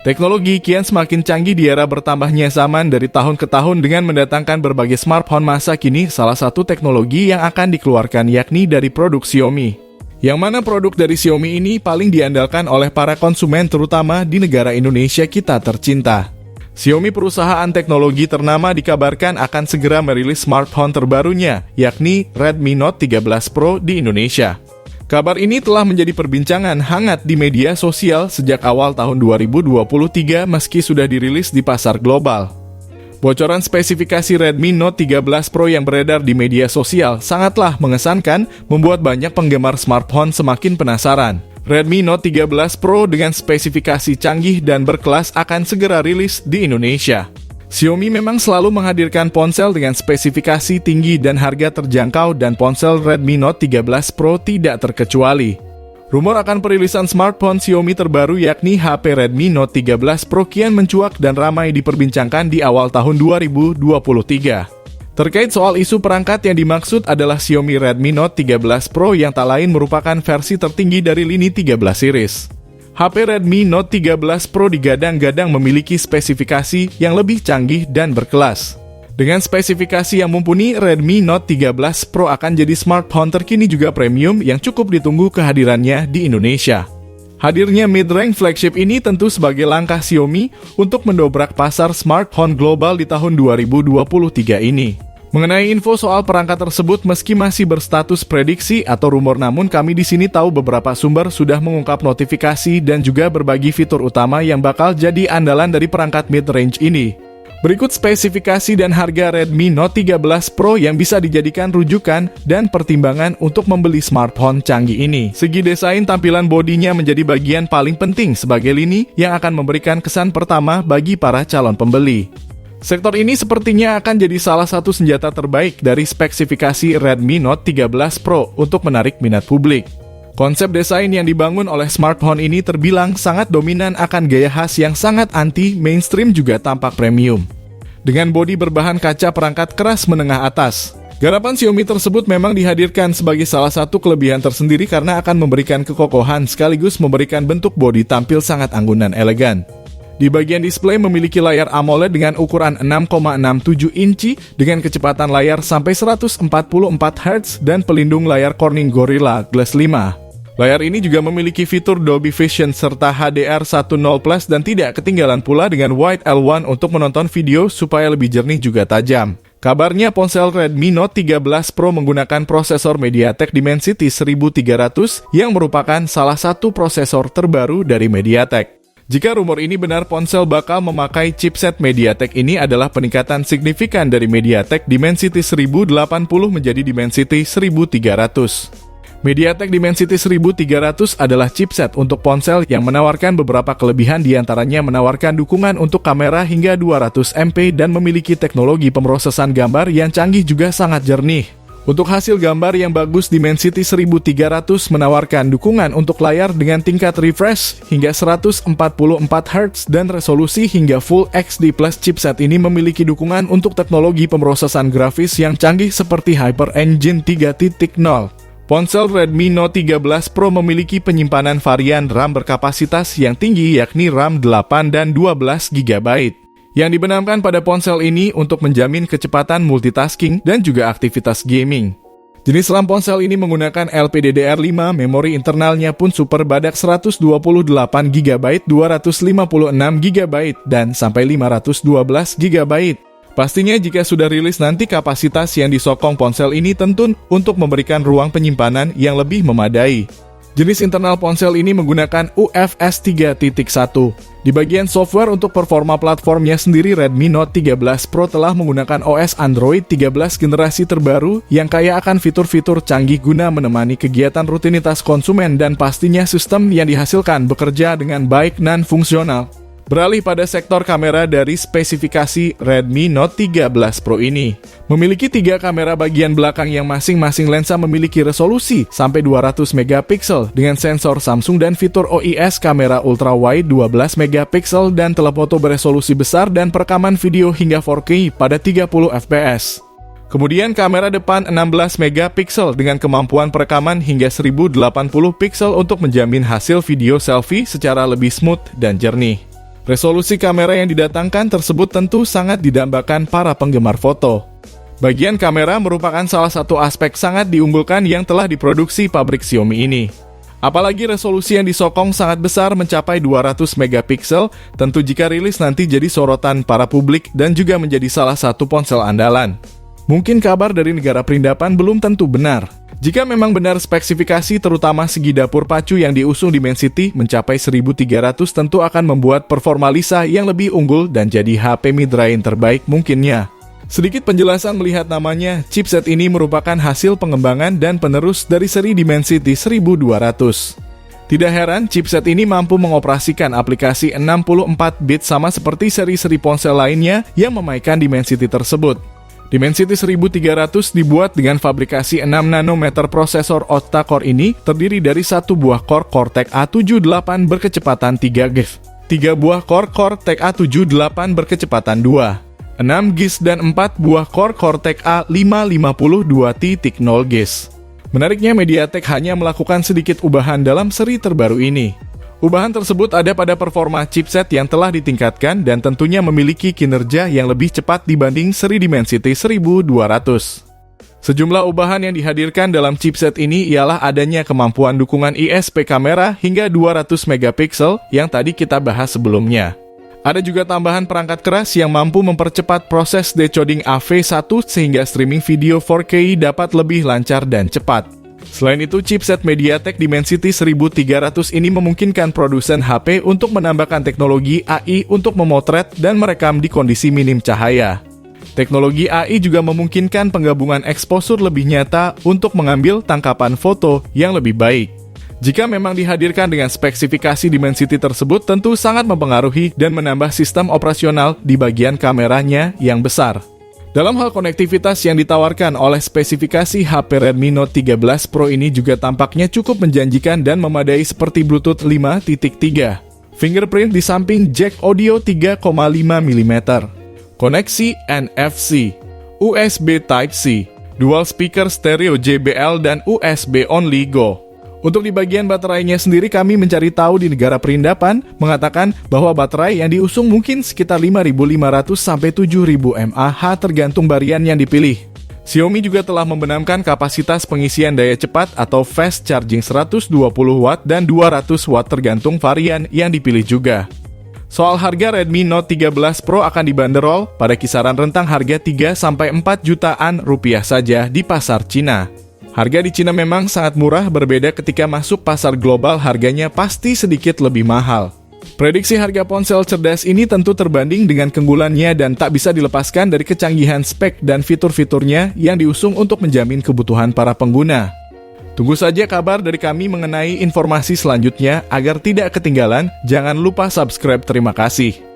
Teknologi kian semakin canggih di era bertambahnya zaman dari tahun ke tahun dengan mendatangkan berbagai smartphone masa kini. Salah satu teknologi yang akan dikeluarkan yakni dari produk Xiaomi. Yang mana produk dari Xiaomi ini paling diandalkan oleh para konsumen terutama di negara Indonesia kita tercinta. Xiaomi, perusahaan teknologi ternama, dikabarkan akan segera merilis smartphone terbarunya yakni Redmi Note 13 Pro di Indonesia. Kabar ini telah menjadi perbincangan hangat di media sosial sejak awal tahun 2023 meski sudah dirilis di pasar global. Bocoran spesifikasi Redmi Note 13 Pro yang beredar di media sosial sangatlah mengesankan, membuat banyak penggemar smartphone semakin penasaran. Redmi Note 13 Pro dengan spesifikasi canggih dan berkelas akan segera rilis di Indonesia. Xiaomi memang selalu menghadirkan ponsel dengan spesifikasi tinggi dan harga terjangkau, dan ponsel Redmi Note 13 Pro tidak terkecuali. Rumor akan perilisan smartphone Xiaomi terbaru yakni HP Redmi Note 13 Pro kian mencuat dan ramai diperbincangkan di awal tahun 2023. Terkait soal isu perangkat yang dimaksud adalah Xiaomi Redmi Note 13 Pro yang tak lain merupakan versi tertinggi dari lini 13 series. HP Redmi Note 13 Pro digadang-gadang memiliki spesifikasi yang lebih canggih dan berkelas. Dengan spesifikasi yang mumpuni, Redmi Note 13 Pro akan jadi smartphone terkini juga premium yang cukup ditunggu kehadirannya di Indonesia. Hadirnya mid-range flagship ini tentu sebagai langkah Xiaomi untuk mendobrak pasar smartphone global di tahun 2023 ini. Mengenai info soal perangkat tersebut, meski masih berstatus prediksi atau rumor, namun kami di sini tahu beberapa sumber sudah mengungkap notifikasi dan juga berbagi fitur utama yang bakal jadi andalan dari perangkat mid-range ini. Berikut spesifikasi dan harga Redmi Note 13 Pro yang bisa dijadikan rujukan dan pertimbangan untuk membeli smartphone canggih ini. Segi desain, tampilan bodinya menjadi bagian paling penting sebagai lini yang akan memberikan kesan pertama bagi para calon pembeli. Sektor ini sepertinya akan jadi salah satu senjata terbaik dari spesifikasi Redmi Note 13 Pro untuk menarik minat publik. Konsep desain yang dibangun oleh smartphone ini terbilang sangat dominan akan gaya khas yang sangat anti-mainstream juga tampak premium. Dengan bodi berbahan kaca perangkat keras menengah atas, garapan Xiaomi tersebut memang dihadirkan sebagai salah satu kelebihan tersendiri karena akan memberikan kekokohan sekaligus memberikan bentuk bodi tampil sangat anggun dan elegan. Di bagian display memiliki layar AMOLED dengan ukuran 6,67 inci dengan kecepatan layar sampai 144 Hz dan pelindung layar Corning Gorilla Glass 5. Layar ini juga memiliki fitur Dolby Vision serta HDR10+ dan tidak ketinggalan pula dengan Wide L1 untuk menonton video supaya lebih jernih juga tajam. Kabarnya ponsel Redmi Note 13 Pro menggunakan prosesor MediaTek Dimensity 1300 yang merupakan salah satu prosesor terbaru dari MediaTek. Jika rumor ini benar, ponsel bakal memakai chipset MediaTek ini adalah peningkatan signifikan dari MediaTek Dimensity 1080 menjadi Dimensity 1300. MediaTek Dimensity 1300 adalah chipset untuk ponsel yang menawarkan beberapa kelebihan, diantaranya menawarkan dukungan untuk kamera hingga 200 MP dan memiliki teknologi pemrosesan gambar yang canggih juga sangat jernih. Untuk hasil gambar yang bagus, Dimensity 1300 menawarkan dukungan untuk layar dengan tingkat refresh hingga 144 Hz dan resolusi hingga Full HD+. Chipset ini memiliki dukungan untuk teknologi pemrosesan grafis yang canggih seperti Hyper Engine 3.0. Ponsel Redmi Note 13 Pro memiliki penyimpanan varian RAM berkapasitas yang tinggi yakni RAM 8 dan 12 GB. Yang dibenamkan pada ponsel ini untuk menjamin kecepatan multitasking dan juga aktivitas gaming. Jenis RAM ponsel ini menggunakan LPDDR5, memori internalnya pun super badak 128 GB, 256 GB, dan sampai 512 GB. Pastinya jika sudah rilis nanti, kapasitas yang disokong ponsel ini tentu untuk memberikan ruang penyimpanan yang lebih memadai. Jenis internal ponsel ini menggunakan UFS 3.1. Di bagian software untuk performa platformnya sendiri, Redmi Note 13 Pro telah menggunakan OS Android 13 generasi terbaru yang kaya akan fitur-fitur canggih guna menemani kegiatan rutinitas konsumen, dan pastinya sistem yang dihasilkan bekerja dengan baik dan fungsional. Beralih pada sektor kamera, dari spesifikasi Redmi Note 13 Pro ini memiliki 3 kamera bagian belakang yang masing-masing lensa memiliki resolusi sampai 200 megapiksel dengan sensor Samsung dan fitur OIS kamera ultra wide 12 megapiksel dan telefoto beresolusi besar dan perekaman video hingga 4K pada 30 fps. Kemudian kamera depan 16 megapiksel dengan kemampuan perekaman hingga 1080 piksel untuk menjamin hasil video selfie secara lebih smooth dan jernih. Resolusi kamera yang didatangkan tersebut tentu sangat didambakan para penggemar foto. Bagian kamera merupakan salah satu aspek sangat diunggulkan yang telah diproduksi pabrik Xiaomi ini. Apalagi resolusi yang disokong sangat besar mencapai 200 megapiksel, tentu jika rilis nanti jadi sorotan para publik dan juga menjadi salah satu ponsel andalan. Mungkin kabar dari negara perindapan belum tentu benar. Jika memang benar spesifikasi terutama segi dapur pacu yang diusung Dimensity mencapai 1300 tentu akan membuat performa Lisa yang lebih unggul dan jadi HP mid-range terbaik mungkinnya. Sedikit penjelasan melihat namanya, chipset ini merupakan hasil pengembangan dan penerus dari seri Dimensity 1200. Tidak heran, chipset ini mampu mengoperasikan aplikasi 64-bit sama seperti seri-seri ponsel lainnya yang memainkan Dimensity tersebut. Dimensity 1300 dibuat dengan fabrikasi 6 nanometer prosesor octa-core ini terdiri dari satu buah core Cortex A78 berkecepatan 3 GHz, 3 buah core Cortex A78 berkecepatan 2, 6 GHz dan 4 buah core Cortex A550 2.0 GHz. Menariknya MediaTek hanya melakukan sedikit ubahan dalam seri terbaru ini. Ubahan tersebut ada pada performa chipset yang telah ditingkatkan dan tentunya memiliki kinerja yang lebih cepat dibanding seri Dimensity 1200. Sejumlah ubahan yang dihadirkan dalam chipset ini ialah adanya kemampuan dukungan ISP kamera hingga 200 megapiksel yang tadi kita bahas sebelumnya. Ada juga tambahan perangkat keras yang mampu mempercepat proses decoding AV1 sehingga streaming video 4K dapat lebih lancar dan cepat. Selain itu, chipset MediaTek Dimensity 1300 ini memungkinkan produsen HP untuk menambahkan teknologi AI untuk memotret dan merekam di kondisi minim cahaya. Teknologi AI juga memungkinkan penggabungan eksposur lebih nyata untuk mengambil tangkapan foto yang lebih baik. Jika memang dihadirkan dengan spesifikasi Dimensity tersebut, tentu sangat mempengaruhi dan menambah sistem operasional di bagian kameranya yang besar. Dalam hal konektivitas yang ditawarkan oleh spesifikasi HP Redmi Note 13 Pro ini juga tampaknya cukup menjanjikan dan memadai seperti Bluetooth 5.3, fingerprint di samping jack audio 3,5 mm, koneksi NFC, USB Type-C, dual speaker stereo JBL dan USB Only Go. Untuk di bagian baterainya sendiri kami mencari tahu di negara perindapan mengatakan bahwa baterai yang diusung mungkin sekitar 5.500 sampai 7.000 mAh tergantung varian yang dipilih. Xiaomi juga telah membenamkan kapasitas pengisian daya cepat atau fast charging 120 Watt dan 200 Watt tergantung varian yang dipilih juga. Soal harga, Redmi Note 13 Pro akan dibanderol pada kisaran rentang harga 3 sampai 4 jutaan rupiah saja di pasar Cina. Harga di Cina memang sangat murah, berbeda ketika masuk pasar global harganya pasti sedikit lebih mahal. Prediksi harga ponsel cerdas ini tentu terbanding dengan keunggulannya dan tak bisa dilepaskan dari kecanggihan spek dan fitur-fiturnya yang diusung untuk menjamin kebutuhan para pengguna. Tunggu saja kabar dari kami mengenai informasi selanjutnya agar tidak ketinggalan. Jangan lupa subscribe. Terima kasih.